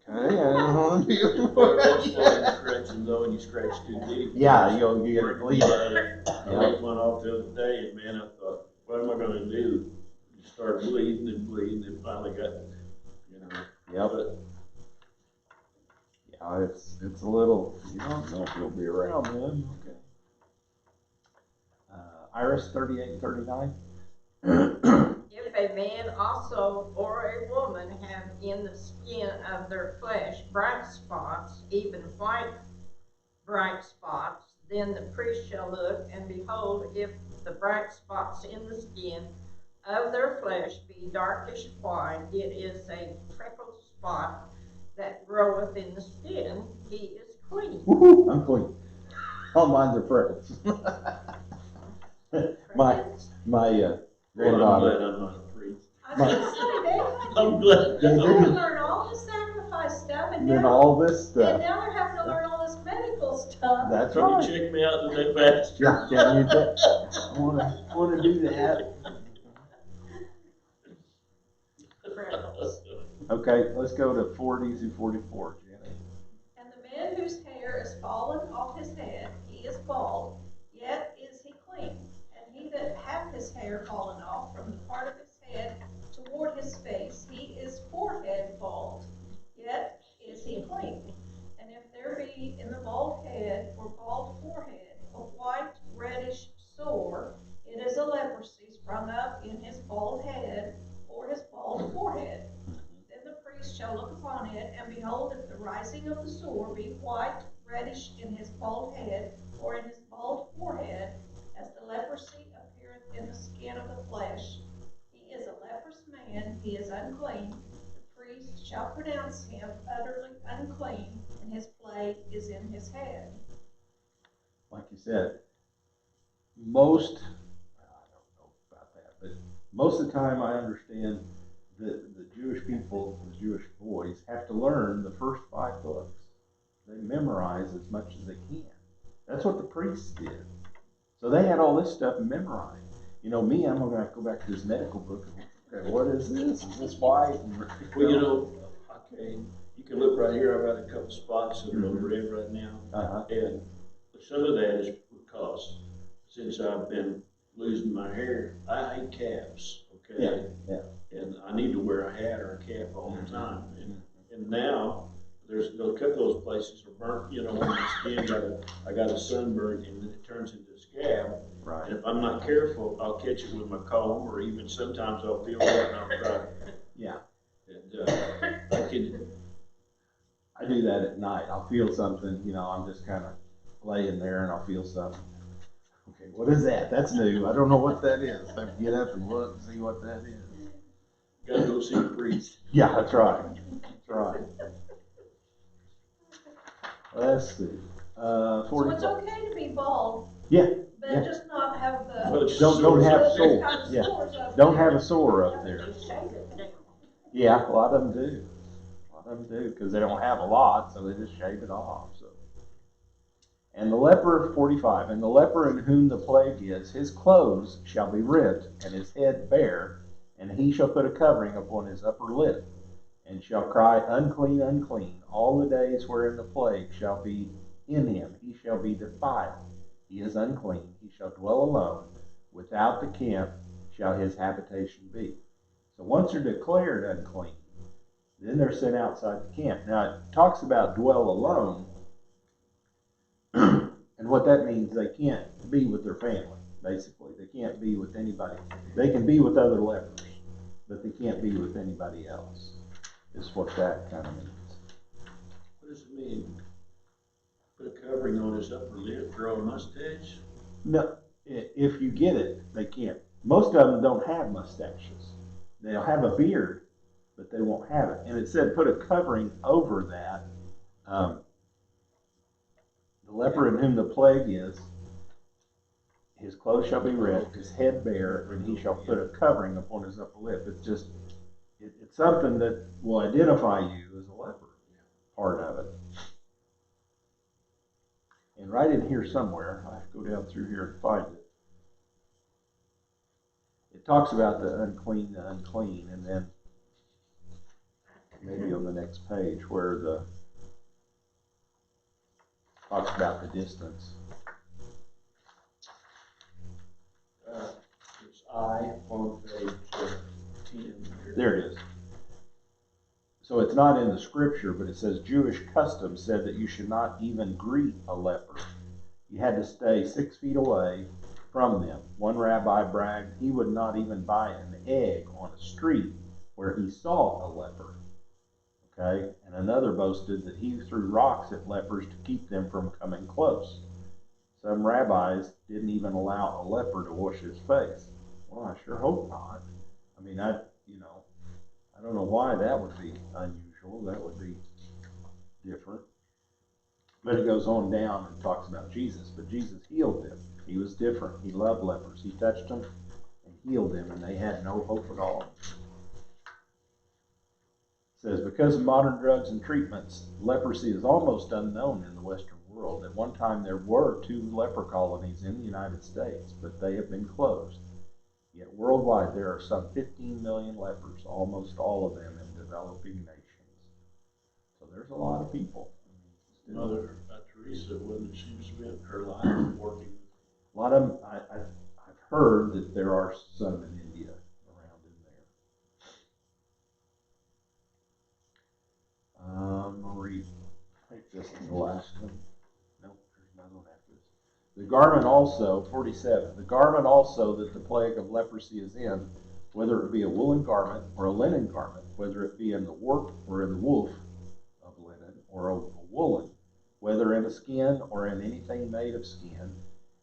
okay, I don't want to be Scratching though, and you scratch too deep. Yeah, you'll get it bleeding. I let one off the other day, and man, I thought, what am I gonna do? You start bleeding and bleeding, and finally got, you know. Yep. But Yeah, it's a little, you don't know if you'll be around then. okay. Iris 3839. If a man also or a woman have in the skin of their flesh bright spots, even white bright spots, then the priest shall look, and behold, if the bright spots in the skin of their flesh be darkish white, it is a freckled spot that groweth in the skin, he is clean. Woohoo, I'm clean. All mine are freckles. my Well, granddaughter. I'm glad I'm not a priest. I was gonna say, they had I'm glad. They to do. learn all the sacrifice stuff, and And then now, all this and stuff. now they're having to learn all this medical stuff. That's Can you right. check me out today, Pastor? Yeah, can you I wanna do that. Freckles. Okay, let's go to 40-44, Janet. And the man whose hair is fallen off his head, he is bald, yet is he clean. And he that hath his hair fallen off from the part of his head toward his face, he is forehead bald, yet is he clean. And if there be in the bald head or bald forehead a white reddish sore, it is a leprosy sprung up in his bald head or his bald forehead. Then the priest shall look upon it, and behold, if the rising of the sore be white reddish in his bald head or in his bald forehead, as the leprosy appeareth in the skin of the flesh, he is a leprous man, he is unclean. The priest shall pronounce him utterly unclean, and his plague is in his head. Like you said, most, I don't know about that, but most of the time I understand that the Jewish people, the Jewish boys, have to learn the first 5 books. They memorize as much as they can. That's what the priests did. So they had all this stuff memorized. You know, me, I'm gonna have to go back to this medical book. Okay, what is this? Is this white? Well, you know, okay, you can look right here. I've got a couple spots that are red right now. And some of that is because since I've been losing my hair, I hate caps, okay? Yeah. And I need to wear a hat or a cap all the time. And now, there's a couple of those places are burnt, you know, on my skin, I got a sunburn, and then it turns into a scab. Right. And if I'm not careful, I'll catch it with my comb, or even sometimes I'll feel it and I'll try. Yeah. And I do that at night. I'll feel something, you know, I'm just kind of laying there and I'll feel something. Okay, what is that? That's new. I don't know what that is. I have to get up and look and see what that is. gotta go see the priest. Yeah, that's right. That's right. Let's see. 40. So it's okay to be bald, Yeah. but Yeah. just not have the. Don't have those sore. kind of Yeah. sores up Don't there. have a sore up there. They shave it down. Yeah, a lot of them do. A lot of them do because they don't have a lot, so they just shave it off. So. And the leper, 45, and the leper in whom the plague is, his clothes shall be rent, and his head bare, and he shall put a covering upon his upper lip, and shall cry, unclean, unclean, all the days wherein the plague shall be in him. He shall be defiled. He is unclean. He shall dwell alone. Without the camp shall his habitation be. So once they're declared unclean, then they're sent outside the camp. Now it talks about dwell alone. And what that means, they can't be with their family, basically. They can't be with anybody. They can be with other lepers, but they can't be with anybody else, is what that kind of means. What does it mean? Put a covering on his upper lip, grow a mustache? No, if you get it, they can't. Most of them don't have mustaches. They'll have a beard, but they won't have it. And it said put a covering over that. The leper in whom the plague is, his clothes shall be rent, his head bare, and he shall put a covering upon his upper lip. It's just, it's something that will identify you as a leper, part of it. And right in here somewhere, I have to go down through here and find it. It talks about the unclean, and then maybe on the next page where the talks about the distance. It's I on page 10. There it is. So it's not in the scripture, but it says Jewish custom said that you should not even greet a leper. You had to stay 6 feet away from them. One rabbi bragged he would not even buy an egg on a street where he saw a leper. Okay? And another boasted that he threw rocks at lepers to keep them from coming close. Some rabbis didn't even allow a leper to wash his face. Well, I sure hope not. I mean, I don't know why that would be unusual. That would be different. But it goes on down and talks about Jesus. But Jesus healed them. He was different. He loved lepers. He touched them and healed them, and they had no hope at all. It says, because of modern drugs and treatments, leprosy is almost unknown in the Western world. At one time, there were 2 leper colonies in the United States, but they have been closed. Yet worldwide, there are some 15 million lepers, almost all of them in developing nations. So there's a lot of people. Mother Teresa, when she spent her life working. A lot of them, I've heard that there are some in India around in there. Marie, I think this is the last one. Nope, there's another one after this. The garment also, 47, the garment also that the plague of leprosy is in, whether it be a woolen garment or a linen garment, whether it be in the warp or in the woof of linen or a woolen, whether in a skin or in anything made of skin,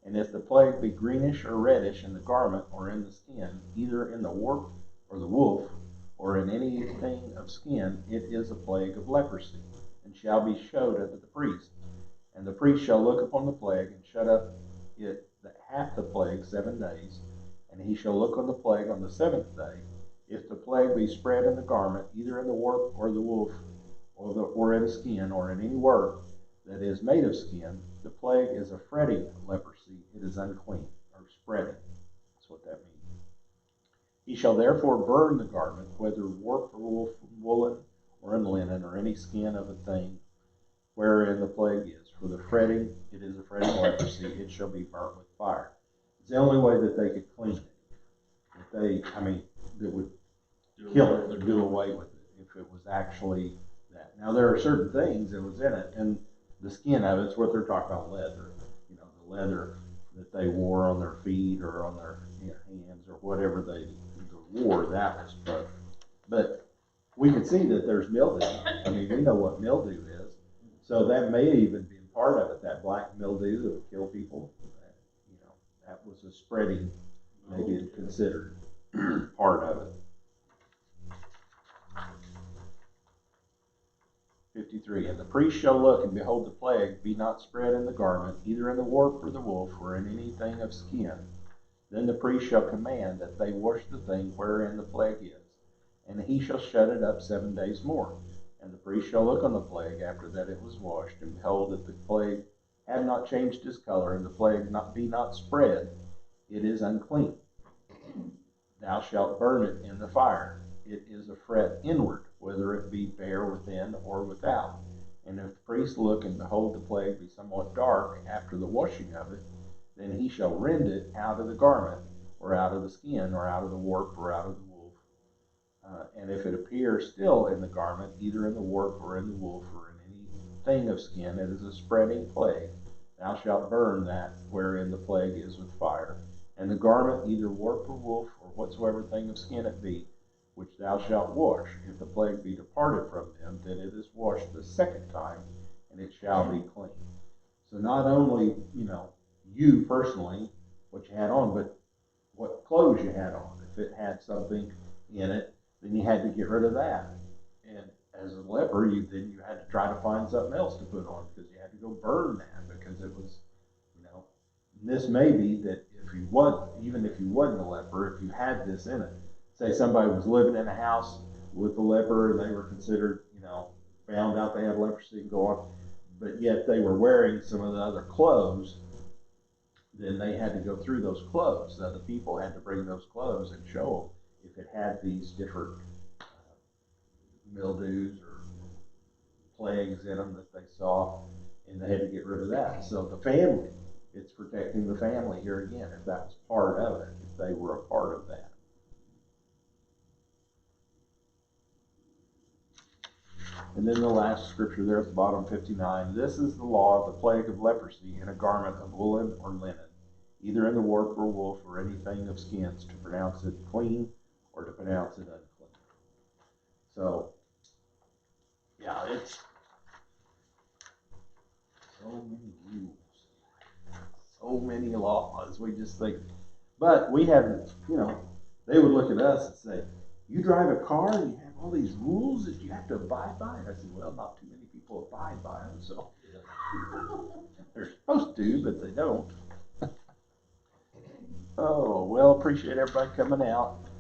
and if the plague be greenish or reddish in the garment or in the skin, either in the warp or the woof, or in anything of skin, it is a plague of leprosy, and shall be showed unto the priest. And the priest shall look upon the plague, and shut up it that hath the plague 7 days, and he shall look on the plague on the 7th day. If the plague be spread in the garment, either in the warp or the woof, or in the skin, or in any work that is made of skin, the plague is a fretting leprosy, it is unclean, or spreading. That's what that means. He shall therefore burn the garment, whether warp or woolen, or in linen, or any skin of a thing wherein the plague is. For the fretting, it is a fretting leprosy, it shall be burnt with fire. It's the only way that they could clean it. That would kill it or do away with it if it was actually that. Now there are certain things that was in it, and the skin of it's what they're talking about, leather. The leather that they wore on their feet or on their hands or whatever they wore, that was tough. But we can see that there's mildew. We know what mildew is. So that may even be part of it, that black mildew that would kill people. That was a spreading, maybe considered part of it. 53, and the priest shall look, and behold the plague be not spread in the garment, either in the warp or the woof, or in anything of skin. Then the priest shall command that they wash the thing wherein the plague is, and he shall shut it up 7 days more. And the priest shall look on the plague after that it was washed, and behold, if the plague have not changed his color, and the plague be not spread, it is unclean. Thou shalt burn it in the fire. It is a fret inward, whether it be bare within or without. And if the priest look and behold the plague be somewhat dark after the washing of it, then he shall rend it out of the garment, or out of the skin, or out of the warp, or out of the woof. And if it appear still in the garment, either in the warp, or in the woof, or in anything of skin, it is a spreading plague. Thou shalt burn that wherein the plague is with fire. And the garment, either warp or woof, or whatsoever thing of skin it be, which thou shalt wash, if the plague be departed from them, then it is washed the 2nd time, and it shall be clean. So not only, you personally, what you had on, but what clothes you had on. If it had something in it, then you had to get rid of that. And as a leper, you had to try to find something else to put on, because you had to go burn that, because it was, this may be that if if you wasn't, even if you wasn't a leper, if you had this in it. Say somebody was living in a house with a leper and they were considered, found out they had leprosy and go on, but yet they were wearing some of the other clothes, then they had to go through those clothes. So the people had to bring those clothes and show them if it had these different mildews or plagues in them that they saw, and they had to get rid of that. So the family, it's protecting the family here again, if that was part of it, if they were a part of that. And then the last scripture there at the bottom, 59. This is the law of the plague of leprosy in a garment of woolen or linen, either in the warp or woof or anything of skins, to pronounce it clean or to pronounce it unclean. So, yeah, it's so many rules, so many laws. We just think, but we haven't, they would look at us and say, you drive a car and you have all these rules that you have to abide by? And I said, well, not too many people abide by them, so they're supposed to, but they don't. Oh, well, appreciate everybody coming out.